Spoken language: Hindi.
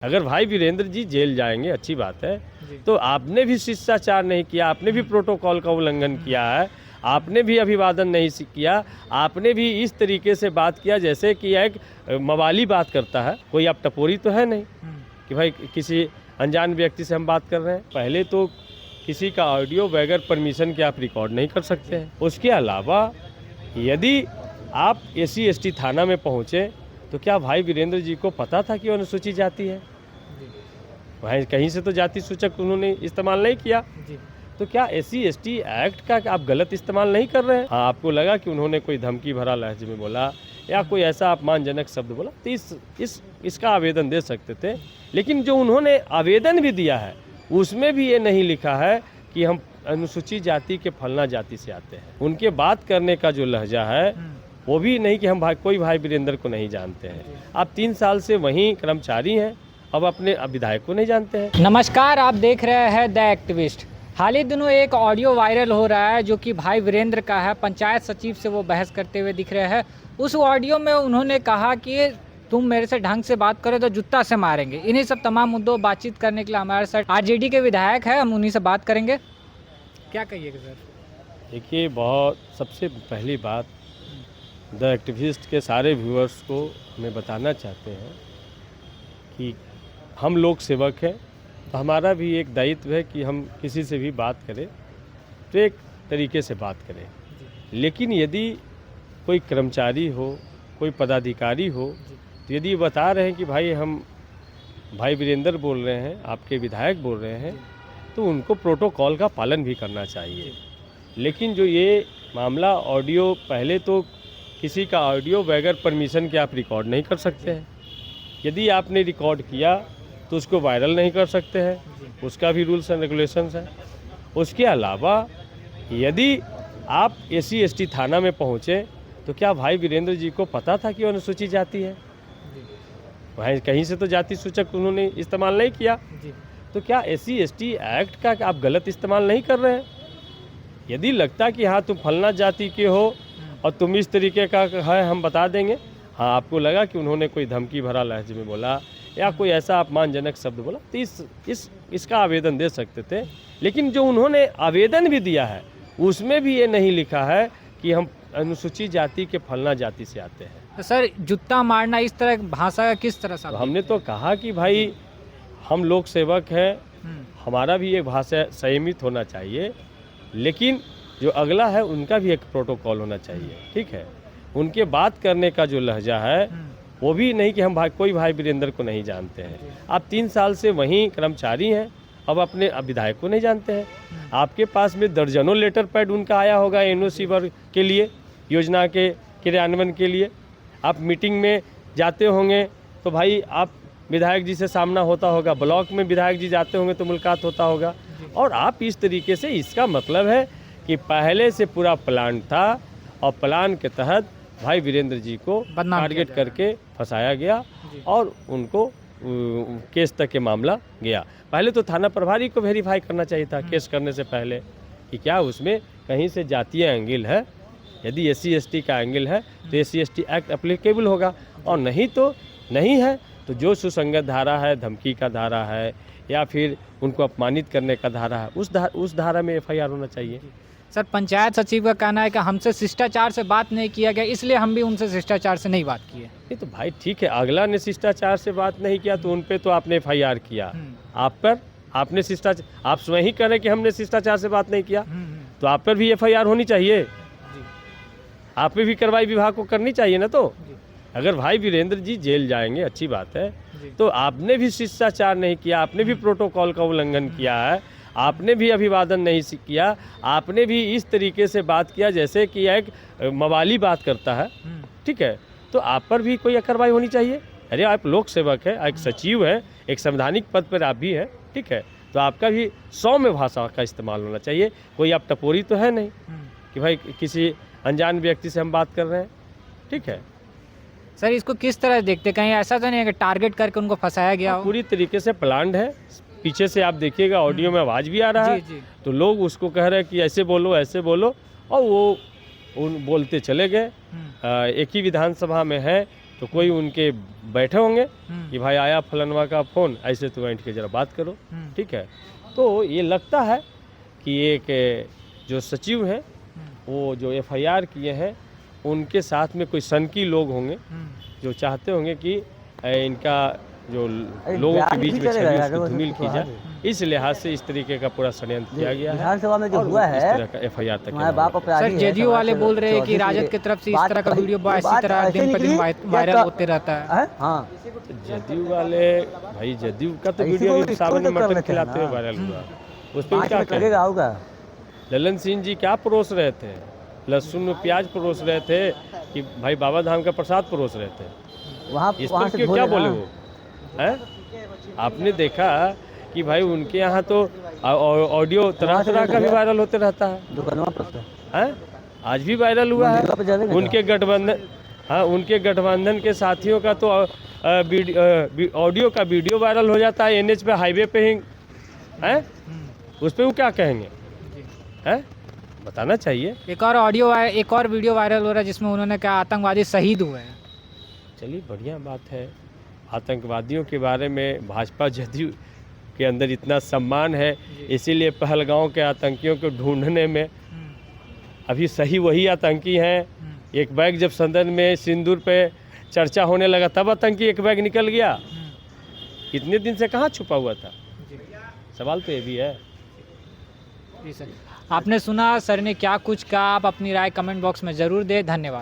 अगर भाई वीरेंद्र जी जेल जाएंगे अच्छी बात है, तो आपने भी शिष्टाचार नहीं किया, आपने भी प्रोटोकॉल का उल्लंघन किया है, आपने भी अभिवादन नहीं किया, आपने भी इस तरीके से बात किया जैसे कि एक मवाली बात करता है। कोई आप टपोरी तो है नहीं कि भाई किसी अनजान व्यक्ति से हम बात कर रहे हैं। पहले तो किसी का ऑडियो बगैर परमिशन के आप रिकॉर्ड नहीं कर सकते हैं। उसके अलावा यदि आप SC/ST थाना में पहुँचे तो क्या भाई वीरेंद्र जी को पता था कि अनुसूचित जाति है? भाई कहीं से तो जाति सूचक उन्होंने इस्तेमाल नहीं किया, तो क्या SC/ST एक्ट का आप गलत इस्तेमाल नहीं कर रहे हैं? हाँ, आपको लगा कि उन्होंने कोई धमकी भरा लहजे में बोला या कोई ऐसा अपमानजनक शब्द बोला तो इसका आवेदन दे सकते थे। लेकिन जो उन्होंने आवेदन भी दिया है उसमें भी ये नहीं लिखा है कि हम अनुसूचित जाति के फलना जाति से आते हैं। उनके बात करने का जो लहजा है वो भी नहीं कि हम कोई भाई वीरेंद्र को नहीं जानते हैं। आप 3 साल से वहीं कर्मचारी हैं, अब अपने विधायक को नहीं जानते हैं। नमस्कार, आप देख रहे हैं द एक्टिविस्ट। हाल ही दिनों एक ऑडियो वायरल हो रहा है जो कि भाई वीरेंद्र का है। पंचायत सचिव से वो बहस करते हुए दिख रहे हैं। उस ऑडियो में उन्होंने कहा कि तुम मेरे से ढंग से बात करो तो जूता से मारेंगे। इन्हीं सब तमाम मुद्दों बातचीत करने के लिए हमारे साथ RJD के विधायक है, हम उन्हीं से बात करेंगे। क्या कहिएगा सर? देखिए, बहुत सबसे पहली बात द एक्टिविस्ट के सारे व्यूअर्स को हमें बताना चाहते हैं कि हम लोक सेवक हैं, तो हमारा भी एक दायित्व है कि हम किसी से भी बात करें तो एक तरीके से बात करें। लेकिन यदि कोई कर्मचारी हो, कोई पदाधिकारी हो, तो यदि बता रहे हैं कि भाई हम भाई वीरेंद्र बोल रहे हैं, आपके विधायक बोल रहे हैं, तो उनको प्रोटोकॉल का पालन भी करना चाहिए। लेकिन जो ये मामला ऑडियो, पहले तो किसी का ऑडियो बगैर परमिशन के आप रिकॉर्ड नहीं कर सकते हैं। यदि आपने रिकॉर्ड किया तो उसको वायरल नहीं कर सकते हैं, उसका भी रूल्स एंड रेगुलेशंस है। उसके अलावा यदि आप SC/ST थाना में पहुँचे तो क्या भाई वीरेंद्र जी को पता था कि अनुसूचित जाति है? भाई कहीं से तो जाति सूचक उन्होंने इस्तेमाल नहीं किया, तो क्या SC/ST एक्ट का आप गलत इस्तेमाल नहीं कर रहे हैं? यदि लगता कि हाँ तुम फलना जाति के हो और तुम इस तरीके का है, हम बता देंगे। हाँ, आपको लगा कि उन्होंने कोई धमकी भरा लहजे में बोला या कोई ऐसा अपमानजनक शब्द बोला तो इसका आवेदन दे सकते थे। लेकिन जो उन्होंने आवेदन भी दिया है उसमें भी ये नहीं लिखा है कि हम अनुसूचित जाति के फलना जाति से आते हैं। तो सर, जूता मारना इस तरह भाषा का किस तरह से? हमने तो कहा कि भाई हम लोक सेवक हैं, हमारा भी एक भाषा संयमित होना चाहिए, लेकिन जो अगला है उनका भी एक प्रोटोकॉल होना चाहिए। ठीक है, उनके बात करने का जो लहजा है वो भी नहीं कि हम कोई भाई वीरेंद्र को नहीं जानते हैं। आप 3 साल से वहीं कर्मचारी हैं, अब अपने विधायक को नहीं जानते हैं। आपके पास में दर्जनों लेटर पैड उनका आया होगा NOC वर्ग के लिए, योजना के क्रियान्वयन के लिए। आप मीटिंग में जाते होंगे तो भाई आप विधायक जी से सामना होता होगा, ब्लॉक में विधायक जी जाते होंगे तो मुलाकात होता होगा। और आप इस तरीके से, इसका मतलब है कि पहले से पूरा प्लान था और प्लान के तहत भाई वीरेंद्र जी को टारगेट करके फंसाया गया और उनको केस तक के मामला गया। पहले तो थाना प्रभारी को वेरीफाई करना चाहिए था केस करने से पहले कि क्या उसमें कहीं से जातीय एंगल है। यदि SC/ST का एंगल है तो SC/ST एक्ट एप्लीकेबल होगा, और नहीं तो नहीं है तो जो सुसंगत धारा है, धमकी का धारा है या फिर उनको अपमानित करने का धारा है, उस धारा में FIR होना चाहिए। सर, पंचायत सचिव का कहना है कि हमसे शिष्टाचार से बात नहीं किया गया, इसलिए हम भी उनसे शिष्टाचार से नहीं बात किए। ये तो भाई ठीक है, अगला ने शिष्टाचार से बात नहीं किया तो उन पे तो आपने FIR किया। आप पर आपने शिष्टाचार, आप स्वयं ही कह रहे हैं कि हमने शिष्टाचार से बात नहीं किया, तो आप पर भी FIR होनी चाहिए। आप पे भी कार्रवाई विभाग को करनी चाहिए ना। तो अगर भाई वीरेंद्र जी जेल जाएंगे अच्छी बात है, तो आपने भी शिष्टाचार नहीं किया, आपने भी प्रोटोकॉल का उल्लंघन किया है, आपने भी अभिवादन नहीं किया, आपने भी इस तरीके से बात किया जैसे कि एक मवाली बात करता है। ठीक है, तो आप पर भी कोई कार्रवाई होनी चाहिए। अरे आप लोक सेवक है, एक सचिव है, एक संवैधानिक पद पर आप भी हैं। ठीक है, तो आपका भी सौम्य भाषा का इस्तेमाल होना चाहिए। कोई आप टपोरी तो है नहीं कि भाई किसी अनजान व्यक्ति से हम बात कर रहे हैं। ठीक है सर, इसको किस तरह देखते? कहीं ऐसा तो नहीं है कि टारगेट करके उनको फंसाया गया हो? पूरी तरीके से प्लान्ड है। पीछे से आप देखिएगा ऑडियो में आवाज़ भी आ रहा है, तो लोग उसको कह रहे हैं कि ऐसे बोलो, और वो बोलते चले गए। एक ही विधानसभा में है तो कोई उनके बैठे होंगे हम्म, कि भाई आया फलनवा का फ़ोन, ऐसे तो बैठ के ज़रा बात करो, हम्म, ठीक है। तो ये लगता है कि एक जो सचिव हैं वो जो एफआईआर किए हैं उनके साथ में कोई सनकी लोग होंगे जो चाहते होंगे कि इनका जो लोगों के बीच में छवि उसको धूमिल की जाए, इस लिहाज से इस तरीके का पूरा षड्यंत्र किया गया है विधानसभा में जो और हुआ इस है तरह का एफआईआर तक तुम्हारे बाप सर अपराधी है, जेडीयू वाले समाज से बोल रहे हैं कि चौधरी राजद से की तरफ से इस बात तरह का कही- वीडियो ये इसी बात तरह ऐसे दिन पर दिन निकली, वायरल ये होते रहता है। है? हाँ जदयू वाले भाई जदयू का तो इसी वीडियो को- अभी इसको सामने तो कर मटन लेते हैं खिलाते हुए ना। वायरल हुआ, उस पर 5 क्या मिनट कहें। लगेगा होगा। ललन सिंह जी क्या परोस रहे थे, लहसुन और प्याज परोस रहे थे कि भाई बाबा धाम का प्रसाद परोस रहे थे, वहाँ इस वहाँ पर से क्यों धो क्या लेना। बोले वो हैं? आपने देखा कि भाई उनके यहाँ तो ऑडियो तरह तरह का भी वायरल होते रहता है, दुकानों पर से। हैं? आज भी वायरल हुआ मंदिर पे है चलेंगे उनके गठबंधन, हाँ उनके गठबंधन के साथियों का तो ऑडियो का वीडियो वायरल हो जाता है एनएच पे, हाईवे पे ही हैं, उस पर वो क्या कहेंगे हैं, बताना चाहिए। एक और वीडियो वायरल हो रहा है जिसमें उन्होंने कहा आतंकवादी शहीद हुए हैं। चलिए बढ़िया बात है, आतंकवादियों के बारे में भाजपा जदयू के अंदर इतना सम्मान है, इसीलिए पहलगांव के आतंकियों को ढूंढने में अभी सही वही आतंकी हैं। एक बैग जब सदन में सिंदूर पे चर्चा होने लगा तब आतंकी एक बैग निकल गया, इतने दिन से कहाँ छुपा हुआ था, सवाल तो ये भी है। जी सर, आपने सुना सर ने क्या कुछ कहा, आप अपनी राय कमेंट बॉक्स में ज़रूर दें। धन्यवाद।